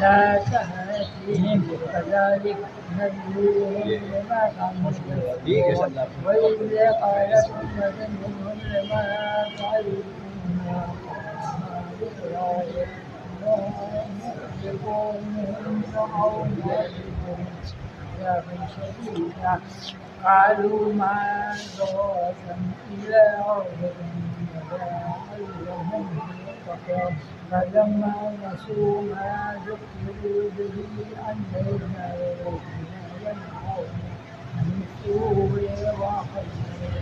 لا تهاتهم كذلك وإذا قالت أمة منهم لما قالوا ما ذرة إلا عرضة فلما نسوا ما ذكروا به أنجينا الذين ينهون عن السوء وأخذنا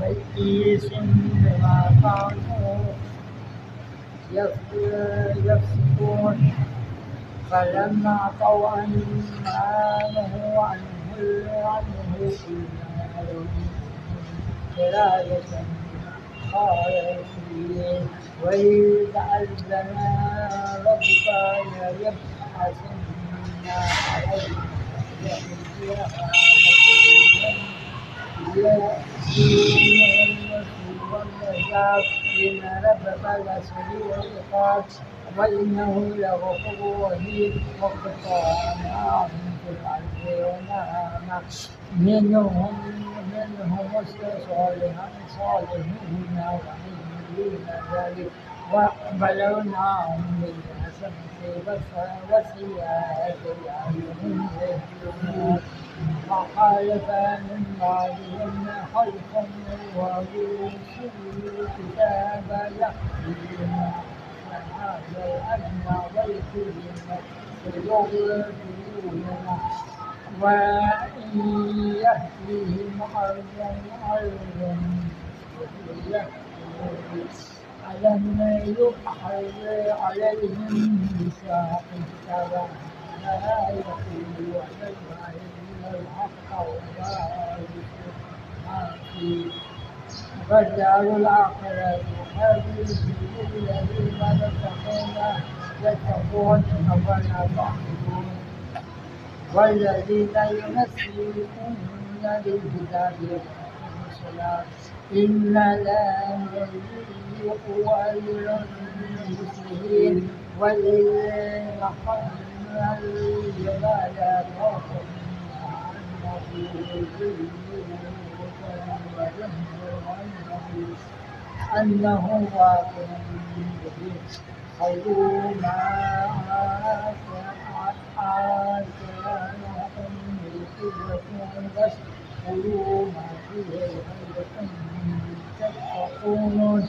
بئيس بما كانوا يفسقون فلما عتوا عما نهوا عنه قلنا لهم قردة خاسئين وإذ تأذن ربك ليبعثن عليهم إن ربك لسريع العقاب وإنه لغفور رحيم وقطعناهم في الأرض ونهانا منهم صالحين وعليين ذلك وبلوناهم بالحسنة والسيئات لعلهم يهتدون وخالف من بعدهم خلف ورثوا الكتاب يحكمون هذا الأدنى ويؤمنون وإن يأتيهم أرضا ألم يؤخذ عليهم ميثاق الكتاب لا يقولون الحق ولا يؤمنون والدار الآخرة خير للذين يتقون أفلا تعقلون والذين يمسكون بالكتاب يقيمون الصلاة إن لا نضيع أجر المسلمين والذين خلقنا الجبال أنه واقع به خير ما آتاهم من قوة واشكروا ما فيه خير تتقون.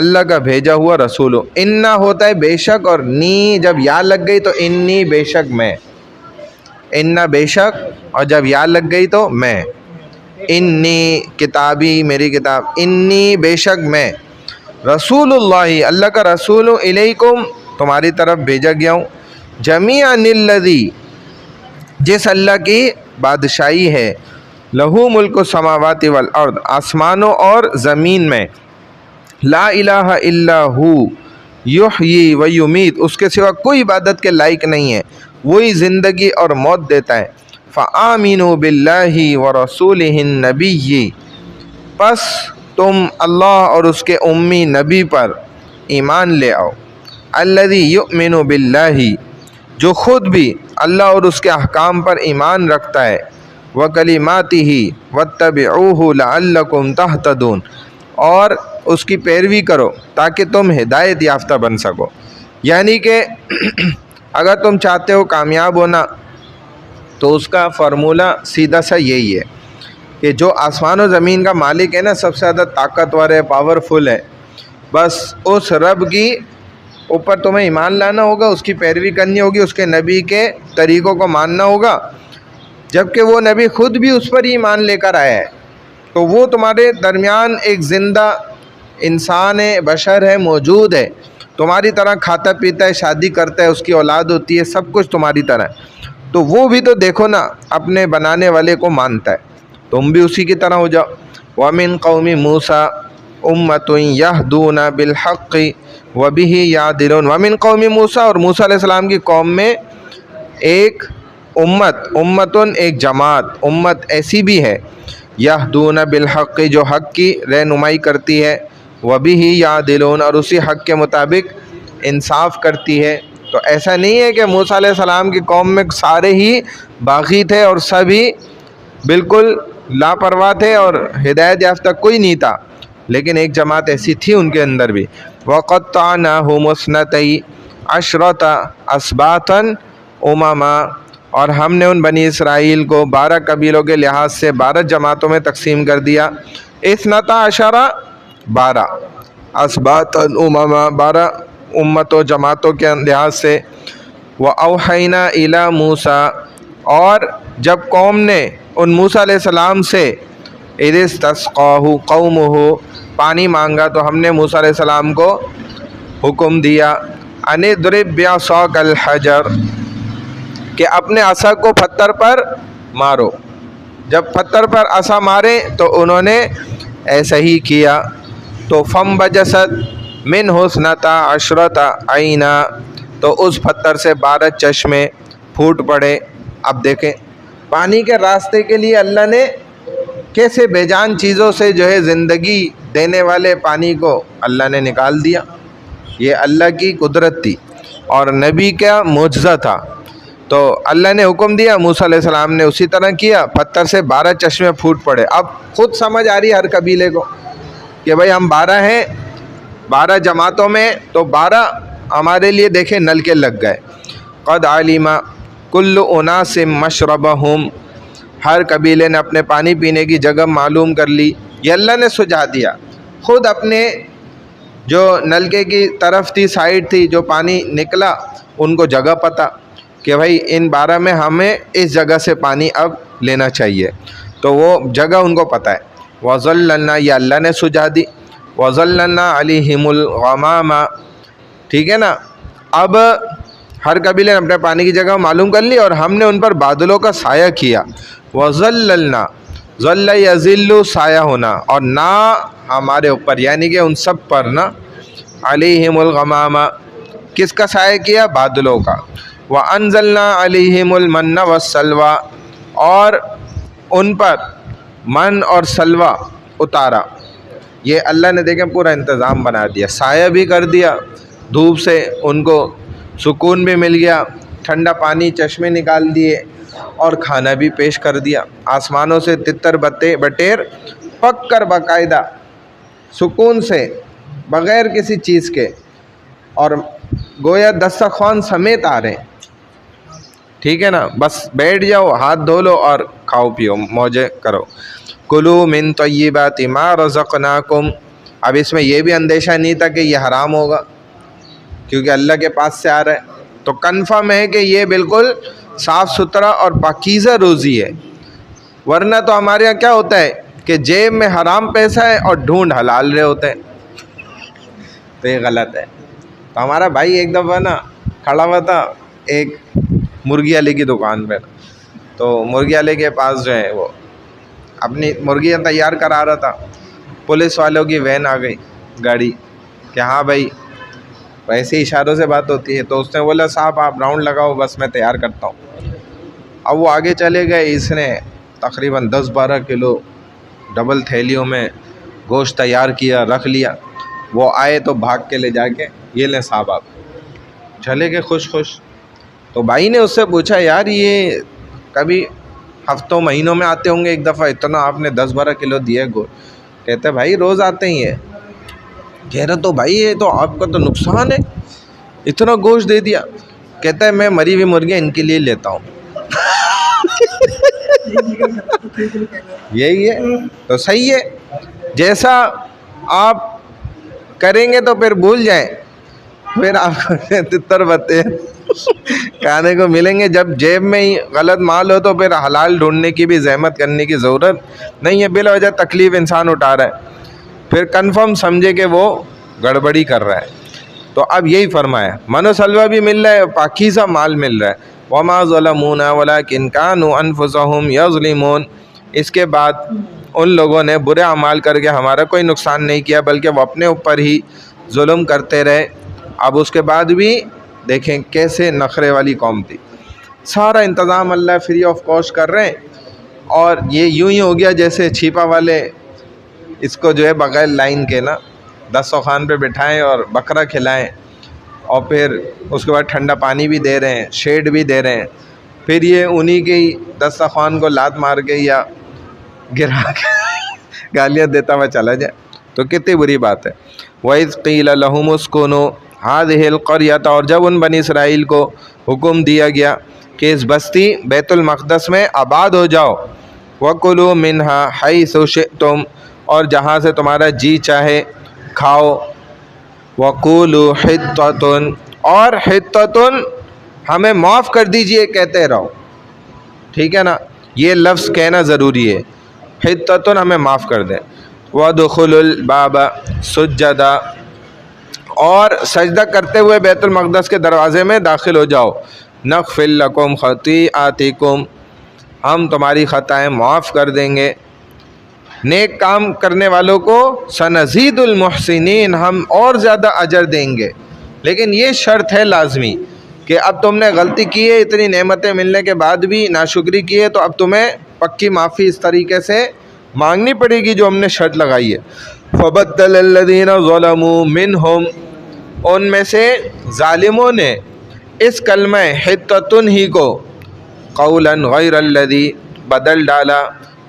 اللہ کا بھیجا ہوا رسول ہوں. انا ہوتا ہے بے شک، اور نی جب یا لگ گئی تو انی بے شک میں، انا بے شک، اور جب یا لگ گئی تو میں. انی کتابی میری کتاب، انی بے شک میں، رسول اللہ اللہ کا رسول ہوں، الیکم تمہاری طرف بھیجا گیا ہوں، جمیعاً الذی جس اللہ کی بادشاہی ہے، لہو ملک السماوات والارض آسمانوں اور زمین میں، لا الہ الا ہو یحیی و یمیت اس کے سوا کوئی عبادت کے لائق نہیں ہے، وہی زندگی اور موت دیتا ہے. فآمنوا باللہ ورسولہ النبی پس تم اللہ اور اس کے امی نبی پر ایمان لے آؤ، الذی یؤمن باللہ جو خود بھی اللہ اور اس کے احکام پر ایمان رکھتا ہے، وکلماتہ واتبعوہ لعلکم تہتدون اور اس کی پیروی کرو تاکہ تم ہدایت یافتہ بن سکو. یعنی کہ اگر تم چاہتے ہو کامیاب ہونا تو اس کا فارمولہ سیدھا سا یہی ہے کہ جو آسمان و زمین کا مالک ہے نا، سب سے زیادہ طاقتور ہے، پاورفل ہے، بس اس رب کی اوپر تمہیں ایمان لانا ہوگا، اس کی پیروی کرنی ہوگی، اس کے نبی کے طریقوں کو ماننا ہوگا، جبکہ وہ نبی خود بھی اس پر ہی ایمان لے کر آیا ہے. تو وہ تمہارے درمیان ایک زندہ انسان ہے، بشر ہے، موجود ہے، تمہاری طرح کھاتا پیتا ہے، شادی کرتا ہے، اس کی اولاد ہوتی ہے، سب کچھ تمہاری طرح ہے. تو وہ بھی تو دیکھو نا اپنے بنانے والے کو مانتا ہے، تم بھی اسی کی طرح ہو جاؤ. وَمِن قَوْمِ مُوسَىٰ أُمَّةٌ يَهْدُونَ بِالْحَقِّ وَبِهِ يَعْدِلُونَ. وَمِن قَوْمِ مُوسَىٰ اور موسیٰ علیہ السلام کی قوم میں ایک امتن ایک جماعت، امت ایسی بھی ہے، یہدون بالحق جو حق کی رہنمائی کرتی ہے، وبہ یعدلون اور اسی حق کے مطابق انصاف کرتی ہے. تو ایسا نہیں ہے کہ موسیٰ علیہ السلام کی قوم میں سارے ہی باغی تھے اور سبھی بالکل لاپرواہ تھے اور ہدایت یافتہ کوئی نہیں تھا، لیکن ایک جماعت ایسی تھی ان کے اندر بھی. وَقَطَّعْنَاهُمُ اثْنَتَيْ عَشْرَةَ أَسْبَاطًا أُمَمًا اور ہم نے ان بنی اسرائیل کو 12 قبیلوں کے لحاظ سے 12 جماعتوں میں تقسیم کر دیا. اثنتا عشرہ 12 اسباطً أُمَمًا 12 امتوں جماعتوں کے لحاظ سے. وَأَوْحَيْنَا إِلَىٰ مُوسَىٰ اور جب قوم نے ان موسیٰ علیہ السلام سے اِذِ اسْتَسْقَاهُ قَوْمُهُ پانی مانگا تو ہم نے موسیٰ علیہ السلام کو حکم دیا أَنِ اضْرِب بِعَصَاكَ الْحَجَرَ کہ اپنے عصا کو پتھر پر مارو. جب پتھر پر عصا مارے تو انہوں نے ایسا ہی کیا. تو فَانْبَجَسَتْ مِنْهُ اثْنَتَا عَشْرَةَ عَيْنًا تو اس پتھر سے 12 چشمے پھوٹ پڑے. اب دیکھیں پانی کے راستے کے لیے اللہ نے کیسے بے جان چیزوں سے جو ہے زندگی دینے والے پانی کو اللہ نے نکال دیا. یہ اللہ کی قدرت تھی اور نبی کا معجزہ تھا. تو اللہ نے حکم دیا، موسیٰ علیہ السلام نے اسی طرح کیا، پتھر سے 12 چشمے پھوٹ پڑے. اب خود سمجھ آ رہی ہے ہر قبیلے کو کہ بھائی ہم 12 ہیں، 12 جماعتوں میں، تو 12 ہمارے لیے دیکھیں نلکے لگ گئے. قد علم کل اناس مشربہم ہر قبیلے نے اپنے پانی پینے کی جگہ معلوم کر لی. یہ اللہ نے سجھا دیا، خود اپنے جو نلکے کی طرف تھی، سائڈ تھی، جو پانی نکلا ان کو جگہ پتہ کہ بھائی ان 12 میں ہمیں اس جگہ سے پانی اب لینا چاہیے، تو وہ جگہ ان کو پتہ ہے. وَظَلَّلْنَا یہ اللہ نے سجھا دی. وَظَلَّلْنَا عَلَيْهِمُ الْغَمَامَ ٹھیک ہے نا. اب ہر قبیلے نے اپنے پانی کی جگہ معلوم کر لی اور ہم نے ان پر بادلوں کا سایہ کیا. وَظَلَّلْنَا ظَلَّ يَظِلُّ سایہ ہونا، اور نہ ہمارے اوپر یعنی کہ ان سب پر نا، عَلَيْهِمُ الْغَمَامَ کس کا سایہ کیا؟ بادلوں کا. وَأَنزَلْنَا عَلَيْهِمُ الْمَنَّ وَالسَّلْوَىٰ اور ان پر من اور سلوہ اتارا. یہ اللہ نے دیکھیں پورا انتظام بنا دیا، سایہ بھی کر دیا، دھوپ سے ان کو سکون بھی مل گیا، ٹھنڈا پانی چشمے نکال دیے اور کھانا بھی پیش کر دیا. آسمانوں سے تتر بٹیر پک کر باقاعدہ سکون سے بغیر کسی چیز کے، اور گویا دسترخوان سمیت آ رہے ہیں. ٹھیک ہے نا، بس بیٹھ جاؤ، ہاتھ دھو لو اور کھاؤ پیو، موجے کرو. کلوا من طیبات ما رزقناکم اب اس میں یہ بھی اندیشہ نہیں تھا کہ یہ حرام ہوگا کیونکہ اللہ کے پاس سے آ رہا ہے، تو کنفرم ہے کہ یہ بالکل صاف ستھرا اور پاکیزہ روزی ہے۔ ورنہ تو ہمارے یہاں کیا ہوتا ہے کہ جیب میں حرام پیسہ ہے اور ڈھونڈ حلال رہے ہوتے ہیں، تو یہ غلط ہے۔ تو ہمارا بھائی ایک دفعہ نا کھڑا ہوا تھا ایک مرغی والے کی دکان پہ، تو مرغی والے کے پاس جو ہے وہ اپنی مرغیاں تیار کرا رہا تھا، پولیس والوں کی وین آ گئی گاڑی کہ ہاں بھائی، ویسے اشاروں سے بات ہوتی ہے، تو اس نے بولا صاحب آپ راؤنڈ لگاؤ، بس میں تیار کرتا ہوں۔ اب وہ آگے چلے گئے، اس نے تقریباً 10-12 کلو ڈبل تھیلیوں میں گوشت تیار کیا، رکھ لیا۔ وہ آئے تو بھاگ کے لے جا کے یہ لیں صاحب آپ، چلے گئے خوش خوش۔ تو بھائی نے اس سے پوچھا یار یہ کبھی ہفتوں مہینوں میں آتے ہوں گے ایک دفعہ، اتنا آپ نے 10-12 کلو دیا گوشت؟ کہتے بھائی روز آتے ہی ہیں۔ کہہ رہا تو بھائی یہ تو آپ کا تو نقصان ہے، اتنا گوشت دے دیا۔ کہتا ہے میں مری ہوئی مرغیاں ان کے لیے لیتا ہوں۔ یہی ہے تو صحیح ہے، جیسا آپ کریں گے تو پھر بھول جائیں، پھر آپ کو تتر بتے کھانے کو ملیں گے۔ جب جیب میں ہی غلط مال ہو تو پھر حلال ڈھونڈنے کی بھی زحمت کرنے کی ضرورت نہیں ہے، بلا وجہ تکلیف انسان اٹھا رہا ہے، پھر کنفرم سمجھے کہ وہ گڑبڑی کر رہا ہے۔ تو اب یہی فرمایا من و سلوہ بھی مل رہا ہے، پاکیزہ مال مل رہا ہے۔ وما ظلمونا ولکن کانوا انفسهم یظلمون۔ اس کے بعد ان لوگوں نے برے اعمال کر کے ہمارا کوئی نقصان نہیں کیا بلکہ وہ اپنے اوپر ہی ظلم کرتے رہے۔ اب اس کے بعد بھی دیکھیں کیسے نخرے والی قوم تھی، سارا انتظام اللہ فری آف کاسٹ کر رہے ہیں، اور یہ یوں ہی ہو گیا جیسے چھیپا والے اس کو جو ہے بغیر لائن کے نا دسترخوان پہ بٹھائیں اور بکرا کھلائیں، اور پھر اس کے بعد ٹھنڈا پانی بھی دے رہے ہیں، شیڈ بھی دے رہے ہیں، پھر یہ انہی کے ہی دسترخوان کو لات مار کے یا گرا کے گالیاں دیتا ہوا چلا جائے، تو کتنی بری بات ہے۔ وَإِذْ قِيلَ لَهُمُ اسْكُنُوا هَٰذِهِ الْقَرْيَةَ، اور جب ان بنی اسرائیل کو حکم دیا گیا کہ اس بستی بیت المقدس میں آباد ہو جاؤ، وَكُلُوا مِنْهَا حَيْثُ شِئْتُمْ، اور جہاں سے تمہارا جی چاہے کھاؤ، وَقُولُوا حِطَّةٌ، اور حِطَّةٌ ہمیں معاف کر دیجئے کہتے رہو، ٹھیک ہے نا، یہ لفظ کہنا ضروری ہے، حِطَّةٌ ہمیں معاف کر دیں۔ وَادْخُلُوا الْبَابَ سُجَّدًا، اور سجدہ کرتے ہوئے بیت المقدس کے دروازے میں داخل ہو جاؤ، نغفر لکم خطیئاتکم، ہم تمہاری خطائیں معاف کر دیں گے، نیک کام کرنے والوں کو سنزید المحسنین، ہم اور زیادہ اجر دیں گے۔ لیکن یہ شرط ہے لازمی کہ اب تم نے غلطی کی ہے، اتنی نعمتیں ملنے کے بعد بھی ناشکری کی ہے، تو اب تمہیں پکی معافی اس طریقے سے مانگنی پڑے گی جو ہم نے شرط لگائی ہے۔ فَبَدَّلَ الَّذِينَ ظَلَمُوا مِنْهُمْ، ان میں سے ظالموں نے اس کلمہ حِطَّةٌ ہی کو قَوْلًا غَيْرَ الَّذِي بدل ڈالا،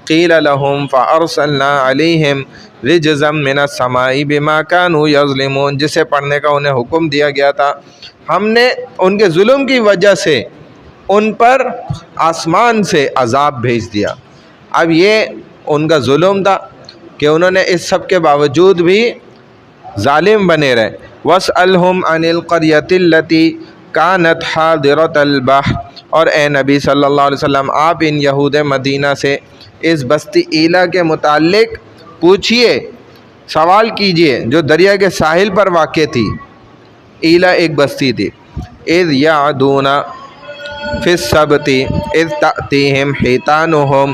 قِيلَ لَهُمْ فَأَرْسَلْنَا عَلَيْهِمْ رِجْزًا مِّنَ السَّمَاءِ بِمَا كَانُوا يَظْلِمُونَ، جسے پڑھنے کا انہیں حکم دیا گیا تھا، ہم نے ان کے ظلم کی وجہ سے ان پر آسمان سے عذاب بھیج دیا۔ اب یہ ان کا ظلم تھا کہ انہوں نے اس سب کے باوجود بھی ظالم بنے رہے۔ وَاسْأَلْهُمْ عَنِ الْقَرْيَةِ الَّتِي كَانَتْ حَاضِرَةَ الْبَحْرِ، اور اے نبی صلی اللہ علیہ وسلم آپ ان یہود مدینہ سے اس بستی ایلا کے متعلق پوچھئے، سوال کیجئے، جو دریا کے ساحل پر واقع تھی۔ ایلا ایک بستی تھی۔ اذ یعدون فی السبت اذ تأتیہم حیتانہم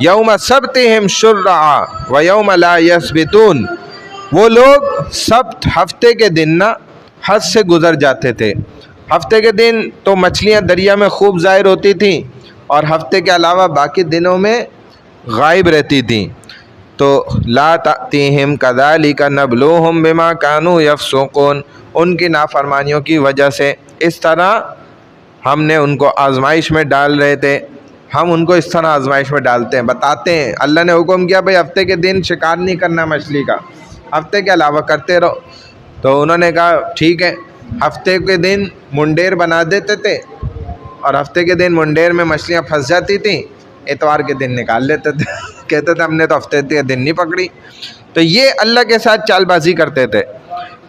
یوم سبتہم شرعا ویوم لا یسبتون، وہ لوگ سبت ہفتے کے دن نا حد سے گزر جاتے تھے۔ ہفتے کے دن تو مچھلیاں دریا میں خوب ظاہر ہوتی تھیں، اور ہفتے کے علاوہ باقی دنوں میں غائب رہتی تھیں۔ تو لا تأتیہم کذالک نبلوہم بما کانوا یفسقون، ان کی نافرمانیوں کی وجہ سے اس طرح ہم نے ان کو آزمائش میں ڈال رہے تھے، ہم ان کو اس طرح آزمائش میں ڈالتے ہیں، بتاتے ہیں۔ اللہ نے حکم کیا بھئی ہفتے کے دن شکار نہیں کرنا مچھلی کا، ہفتے کے علاوہ کرتے رہو، تو انہوں نے کہا ٹھیک ہے۔ ہفتے کے دن منڈیر بنا دیتے تھے، اور ہفتے کے دن منڈیر میں مچھلیاں پھنس جاتی تھیں، اتوار کے دن نکال لیتے تھے، کہتے تھے ہم نے تو ہفتے کے دن نہیں پکڑی۔ تو یہ اللہ کے ساتھ چال بازی کرتے تھے۔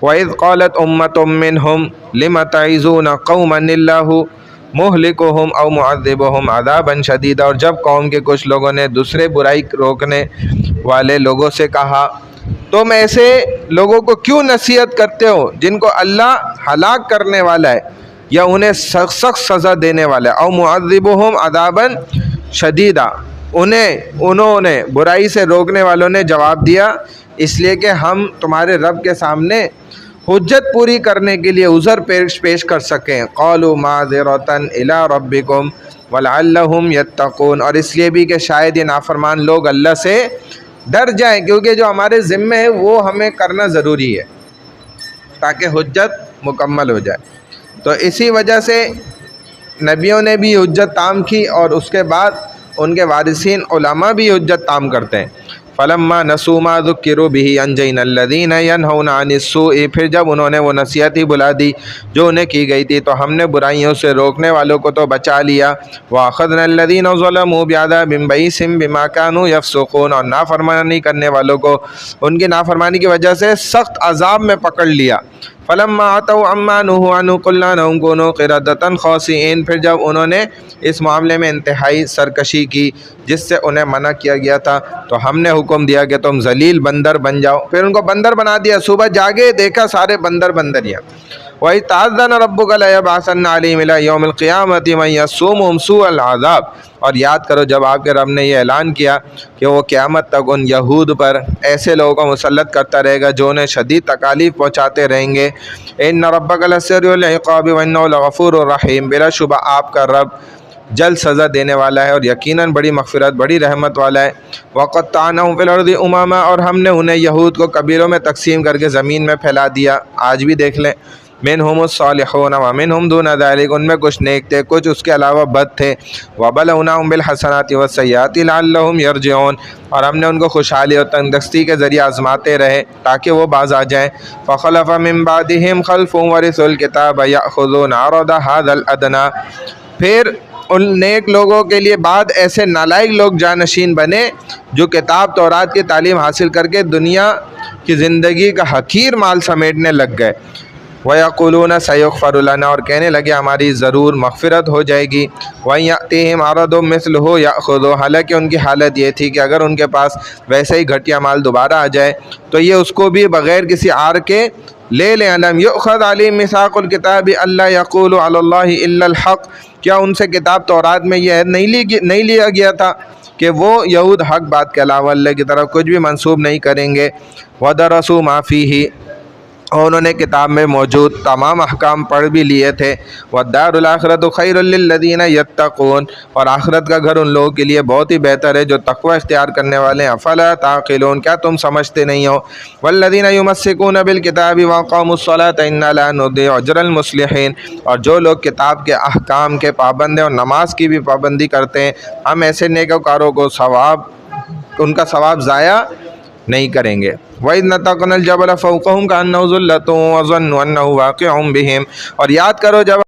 وَإِذْ قَالَتْ أُمَّةٌ مِّنْهُمْ لِمَ تَعِظُونَ قَوْمًا اللَّهُ مُهْلِكُهُمْ أَوْ مُعَذِّبُهُمْ عَذَابًا شَدِيدًا، اور جب قوم کے کچھ لوگوں نے دوسرے برائی روکنے والے لوگوں سے کہا تم ایسے لوگوں کو کیوں نصیحت کرتے ہو جن کو اللہ ہلاک کرنے والا ہے یا انہیں سخت سخت سزا دینے والا ہے، او معذبہم عذابا شدیدا، انہوں نے برائی سے روکنے والوں نے جواب دیا اس لیے کہ ہم تمہارے رب کے سامنے حجت پوری کرنے کے لیے عذر پیش کر سکیں۔ قالوا معذرۃ الی ربکم ولعلہم یتقون، اور اس لیے بھی کہ شاید یہ نافرمان لوگ اللہ سے ڈر جائیں، کیونکہ جو ہمارے ذمے ہے وہ ہمیں کرنا ضروری ہے تاکہ حجت مکمل ہو جائے۔ تو اسی وجہ سے نبیوں نے بھی حجت تام کی، اور اس کے بعد ان کے وارثین علماء بھی حجت تام کرتے ہیں۔ فلما نسوا ما ذکروا به انجینا الذین ینہون عن السوء، پھر جب انہوں نے وہ نصیحت ہی بلا دی جو انہیں کی گئی تھی تو ہم نے برائیوں سے روکنے والوں کو تو بچا لیا۔ واخذنا الذین ظلموا بعذاب بئیس بما كانوا یفسقون، اور نافرمانی کرنے والوں کو ان کی نافرمانی کی وجہ سے سخت عذاب میں پکڑ لیا۔ فلما عتوا عما نهوا عنه قلنا لهم كونوا قردة خاسئين، پھر جب انہوں نے اس معاملے میں انتہائی سرکشی کی جس سے انہیں منع کیا گیا تھا تو ہم نے حکم دیا کہ تم ذلیل بندر بن جاؤ، پھر ان کو بندر بنا دیا۔ صبح جاگے دیکھا سارے بندریاں۔ وَإِذْ تَأَذَّنَ رَبُّكَ لَيَبْعَثَنَّ عَلَيْهِمْ إِلَى يَوْمِ الْقِيَامَةِ مَن يَسُومُهُمْ سُوءَ الْعَذَابِ، اور یاد کرو جب آپ کے رب نے یہ اعلان کیا کہ وہ قیامت تک ان یہود پر ایسے لوگوں کو مسلط کرتا رہے گا جو انہیں شدید تکالیف پہنچاتے رہیں گے۔ إِنَّ رَبَّكَ لَسَرِيعُ الْعِقَابِ وَإِنَّهُ لَغَفُورٌ رَحِيمٌ، بلا شبہ آپ کا رب جلد سزا دینے والا ہے اور یقیناً بڑی مغفرت بڑی رحمت والا ہے۔ وَقَطَّعْنَاهُمْ فِي الْأَرْضِ أُمَمًا، اور ہم نے انہیں یہود کو قبیلوں میں تقسیم کر کے زمین میں پھیلا دیا۔ آج بھی دیکھ لیں، منہم الصالحون ومنہم دون ذلک، ان میں کچھ نیک تھے کچھ اس کے علاوہ بد تھے۔ وبلوناہم بالحسنات والسیئات لعلہم یرجعون، اور ہم نے ان کو خوشحالی اور تندرستی کے ذریعے آزماتے رہے تاکہ وہ باز آ جائیں۔ فخلف من بعدہم خلف ورثوا الکتاب یأخذون عرض ھذا الادنی، پھر ان نیک لوگوں کے لیے بعد ایسے نالائق لوگ جانشین بنے جو کتاب تورات کی تعلیم حاصل کر کے دنیا کی زندگی کا حقیر مال سمیٹنے لگ گئے۔ وَيَقُولُونَ سَيُغْفَرُ لَنَا، اور کہنے لگے ہماری ضرور مغفرت ہو جائے گی۔ وَيَأْتِيهِمْ عَرَضٌ مِثْلُهُ يَأْخُذُوهُ، حالانکہ ان کی حالت یہ تھی کہ اگر ان کے پاس ویسے ہی گھٹیا مال دوبارہ آ جائے تو یہ اس کو بھی بغیر کسی عار کے لے لیں۔ أَلَمْ يُؤْخَذْ عَلَيْهِمْ مِيثَاقُ الْكِتَابِ أَلَّا يَقُولُوا عَلَى اللَّهِ إِلَّا الْحَقَّ، کیا ان سے کتاب تورات میں یہ عہد نہیں لیا گیا تھا کہ وہ یہود حق بات کے علاوہ اللہ کی طرف کچھ بھی منسوب نہیں کریں گے۔ وَدَرَسُوا مَا فِيهِ، اور انہوں نے کتاب میں موجود تمام احکام پڑھ بھی لیے تھے۔ وَالدَّارُ الْآخِرَةُ خَيْرٌ لِّلَّذِينَ يَتَّقُونَ، اور آخرت کا گھر ان لوگوں کے لیے بہت ہی بہتر ہے جو تقوی اختیار کرنے والے ہیں۔ أَفَلَا تَعْقِلُونَ، کیا تم سمجھتے نہیں ہو؟ وَالَّذِينَ يُمَسِّكُونَ بِالْكِتَابِ وَأَقَامُوا الصَّلَاةَ إِنَّا لَا نُضِيعُ أَجْرَ الْمُصْلِحِينَ، اور جو لوگ کتاب کے احکام کے پابند ہیں اور نماز کی بھی پابندی کرتے ہیں ہم ایسے نیکوکاروں کو ان کا ثواب ضائع نہیں کریں گے۔ وَإِذْ نَتَقْنَا الْجَبَلَ فَوْقَهُمْ كَأَنَّهُ ظُلَّةٌ وَظَنُّوا أَنَّهُ وَاقِعٌ بِهِمْ، اور یاد کرو جب